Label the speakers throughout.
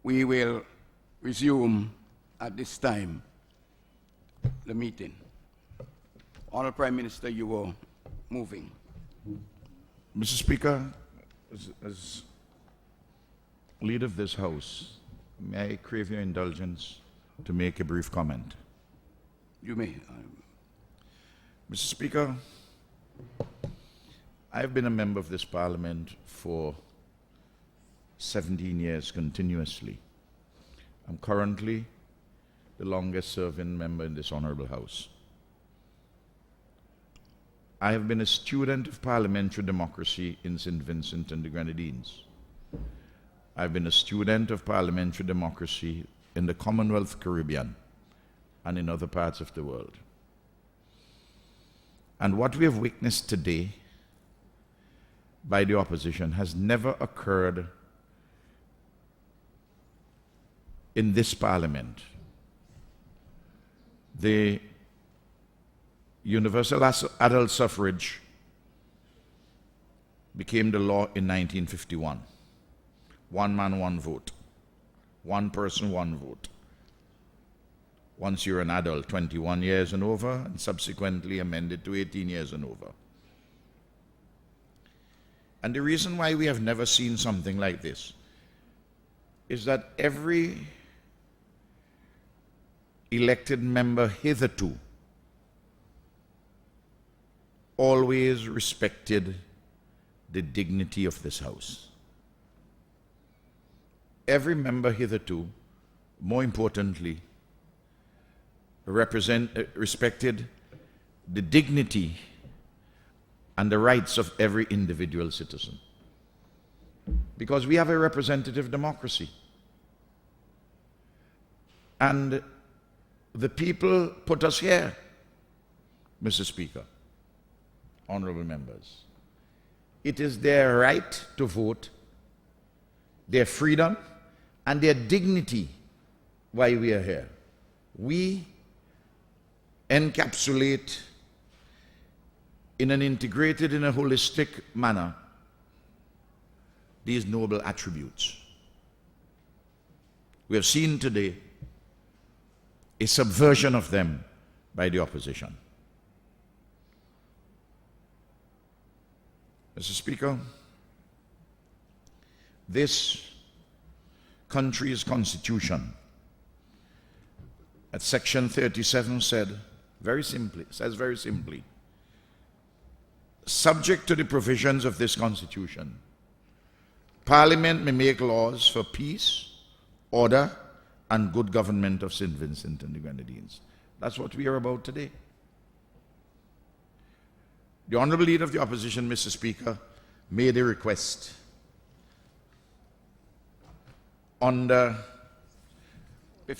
Speaker 1: We will resume at this time the meeting. Honourable Prime Minister, you were moving.
Speaker 2: Mr. Speaker, as leader of this House, may I crave your indulgence to make a brief comment?
Speaker 1: You may.
Speaker 2: Mr. Speaker, I've been a member of this Parliament for 17 years continuously. I'm currently the longest serving member in this Honourable House. I have been a student of parliamentary democracy in St. Vincent and the Grenadines. I've been a student of parliamentary democracy in the Commonwealth Caribbean and in other parts of the world. And what we have witnessed today by the opposition has never occurred in this Parliament. The universal adult suffrage became the law in 1951. One man, one vote. One person, one vote. Once you're an adult, 21 years and over, and subsequently amended to 18 years and over. And the reason why we have never seen something like this is that every elected member hitherto always respected the dignity of this House. Every member hitherto, more importantly, respected the dignity and the rights of every individual citizen. Because we have a representative democracy. And the people put us here, Mr. Speaker, honorable members. It is their right to vote, their freedom, and their dignity why we are here. We encapsulate in an integrated, in a holistic manner, these noble attributes. We have seen today a subversion of them by the opposition. Mr. Speaker, this country's constitution at section 37 says very simply, subject to the provisions of this constitution, Parliament may make laws for peace, order, and good government of St. Vincent and the Grenadines. That's what we are about today. The Honourable Leader of the Opposition, Mr. Speaker, made a request under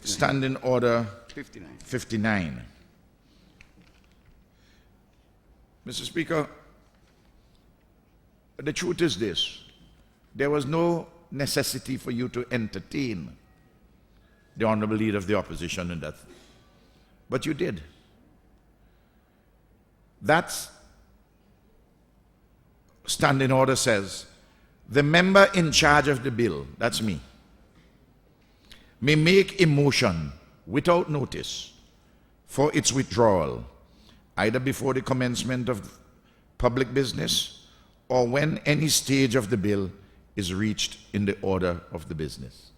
Speaker 2: Standing Order 59. Mr. Speaker, the truth is this. There was no necessity for you to entertain the Honourable Leader of the Opposition in that. But you did. That Standing Order says, the member in charge of the bill, that's me, may make a motion without notice for its withdrawal, either before the commencement of public business or when any stage of the bill is reached in the order of the business.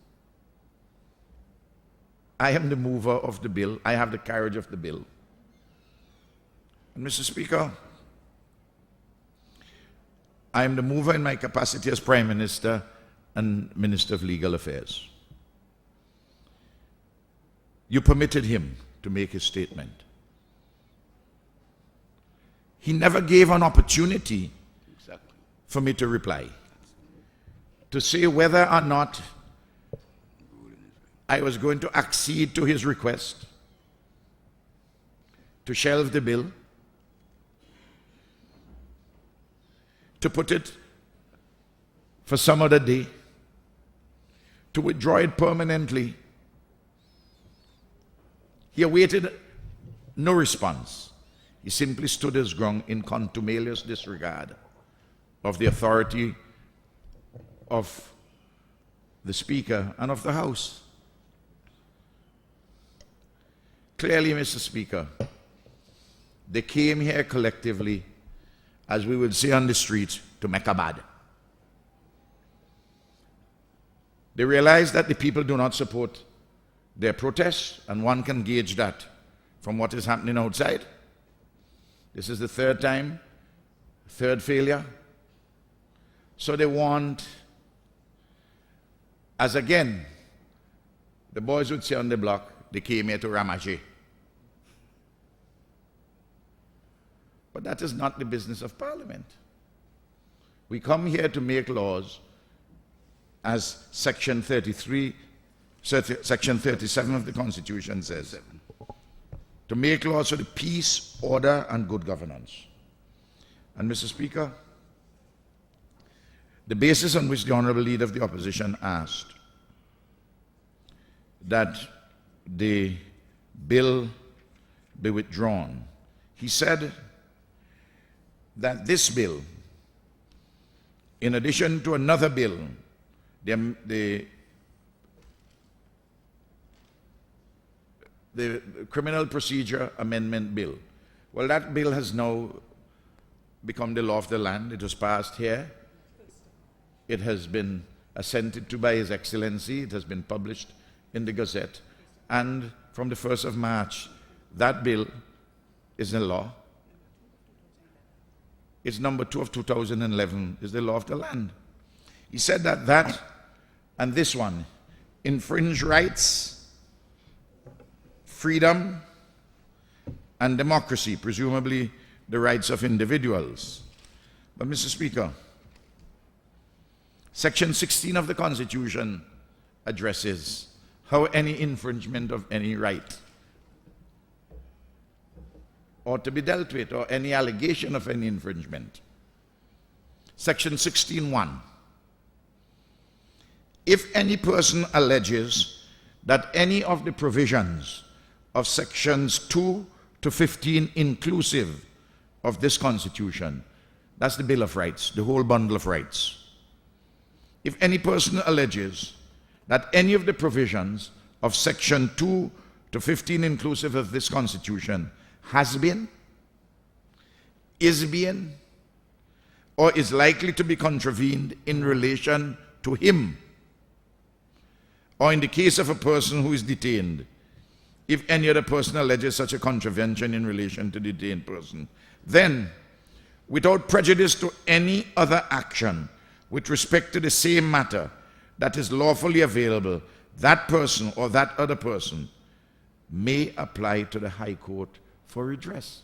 Speaker 2: I am the mover of the bill. I have the carriage of the bill. And Mr. Speaker, I am the mover in my capacity as Prime Minister and Minister of Legal Affairs. You permitted him to make his statement. He never gave an opportunity for me to reply, to say whether or not I was going to accede to his request to shelve the bill, to put it for some other day, to withdraw it permanently. He awaited no response. He simply stood his ground in contumelious disregard of the authority of the Speaker and of the House. Clearly, Mr. Speaker, they came here collectively, as we would say on the street, to make a bad. They realized that the people do not support their protests, and one can gauge that from what is happening outside. This is the third time, third failure. So they want, as again, the boys would say on the block, they came here to ramage. But that is not the business of Parliament. We come here to make laws, as Section 37 of the Constitution says, to make laws for the peace, order, and good governance. And Mr. Speaker, the basis on which the Honourable Leader of the Opposition asked that the bill be withdrawn, he said that this bill, in addition to another bill, the Criminal Procedure Amendment Bill, well, that bill has now become the law of the land. It was passed here. It has been assented to by His Excellency. It has been published in the Gazette. And from the 1st of March, that bill is in law. It's number 2 of 2011, is the law of the land. He said that that and this one infringe rights, freedom, and democracy, presumably the rights of individuals. But Mr. Speaker, Section 16 of the Constitution addresses how any infringement of any right ought to be dealt with, or any allegation of any infringement. Section 16(1). If any person alleges that any of the provisions of sections 2 to 15 inclusive of this Constitution, that's the Bill of Rights, the whole bundle of rights. If any person alleges that any of the provisions of section 2 to 15 inclusive of this Constitution has been, is being, or is likely to be contravened in relation to him, or in the case of a person who is detained, if any other person alleges such a contravention in relation to the detained person, then, without prejudice to any other action with respect to the same matter that is lawfully available, that person or that other person may apply to the High Court for redress.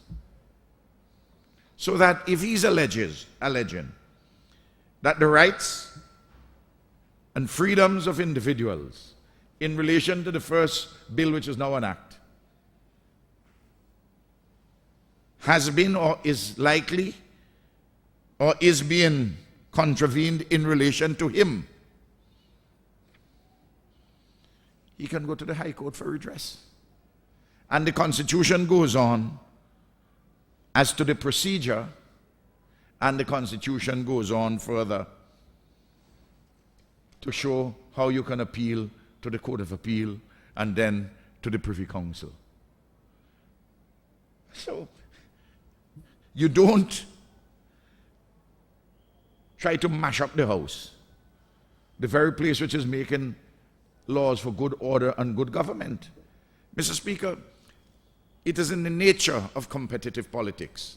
Speaker 2: So that if he's alleging that the rights and freedoms of individuals in relation to the first bill, which is now an act, has been or is likely or is being contravened in relation to him, he can go to the High Court for redress. And the Constitution goes on as to the procedure, and the Constitution goes on further to show how you can appeal to the Court of Appeal and then to the Privy Council. So, you don't try to mash up the House, the very place which is making laws for good order and good government. Mr. Speaker, it is in the nature of competitive politics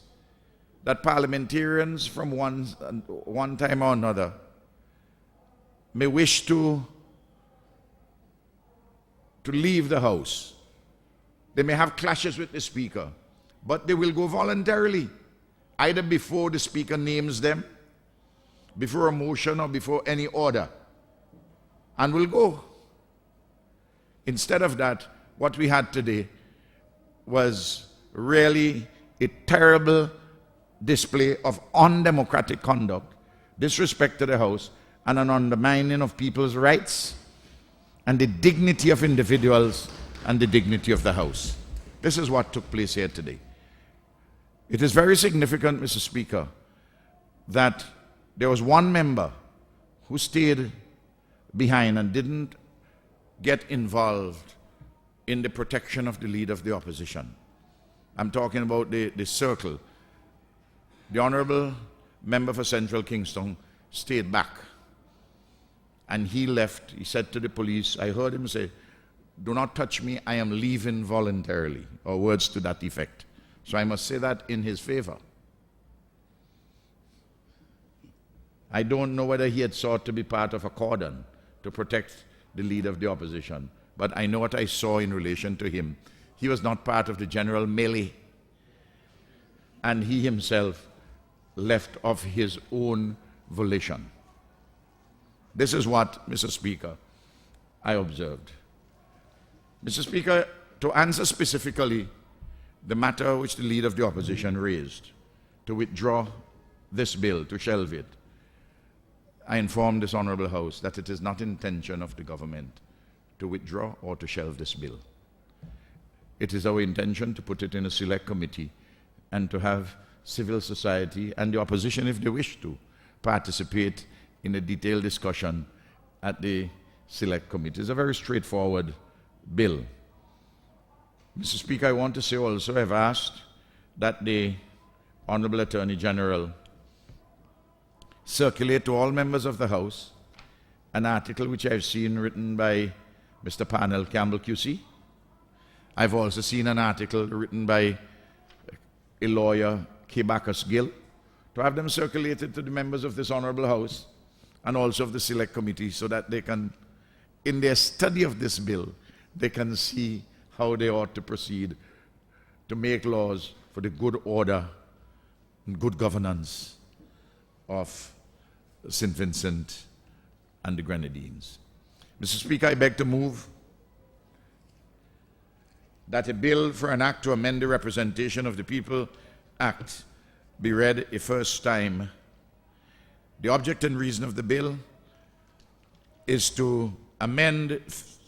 Speaker 2: that parliamentarians from one time or another may wish to leave the House. They may have clashes with the Speaker, but they will go voluntarily, either before the Speaker names them, before a motion or before any order, and will go. Instead of that, what we had today was really a terrible display of undemocratic conduct, disrespect to the House, and an undermining of people's rights and the dignity of individuals and the dignity of the House. This is what took place here today. It is very significant, Mr. Speaker, that there was one member who stayed behind and didn't get involved in the protection of the leader of the opposition. I'm talking about the circle. The Honorable Member for Central Kingston stayed back. And he left. He said to the police, I heard him say, do not touch me, I am leaving voluntarily, or words to that effect. So I must say that in his favor. I don't know whether he had sought to be part of a cordon to protect the leader of the opposition, but I know what I saw in relation to him. He was not part of the general melee, and he himself left of his own volition. This is what, Mr. Speaker, I observed. Mr. Speaker, to answer specifically the matter which the leader of the opposition raised, to withdraw this bill, to shelve it, I inform this Honourable House that it is not intention of the government to withdraw or to shelve this bill. It is our intention to put it in a select committee and to have civil society and the opposition, if they wish to, participate in a detailed discussion at the select committee. It's a very straightforward bill. Mr. Speaker, I want to say also I've asked that the Honourable Attorney General circulate to all members of the House an article which I've seen written by Mr. Parnell Campbell QC. I've also seen an article written by a lawyer, K. Bacchus Gill, to have them circulated to the members of this Honourable House and also of the Select Committee so that they can, in their study of this bill, they can see how they ought to proceed to make laws for the good order and good governance of St. Vincent and the Grenadines. Mr. Speaker, I beg to move that a bill for an act to amend the Representation of the People Act be read a first time. The object and reason of the bill is to amend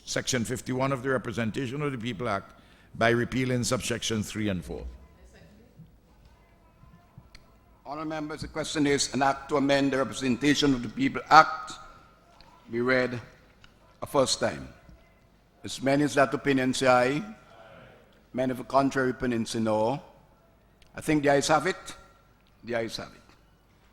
Speaker 2: Section 51 of the Representation of the People Act by repealing subsection 3 and 4.
Speaker 1: Honourable members, the question is an act to amend the Representation of the People Act be read a first time. As many as that opinion say aye. Many of the contrary opinion say no. I think the ayes have it. The ayes have it.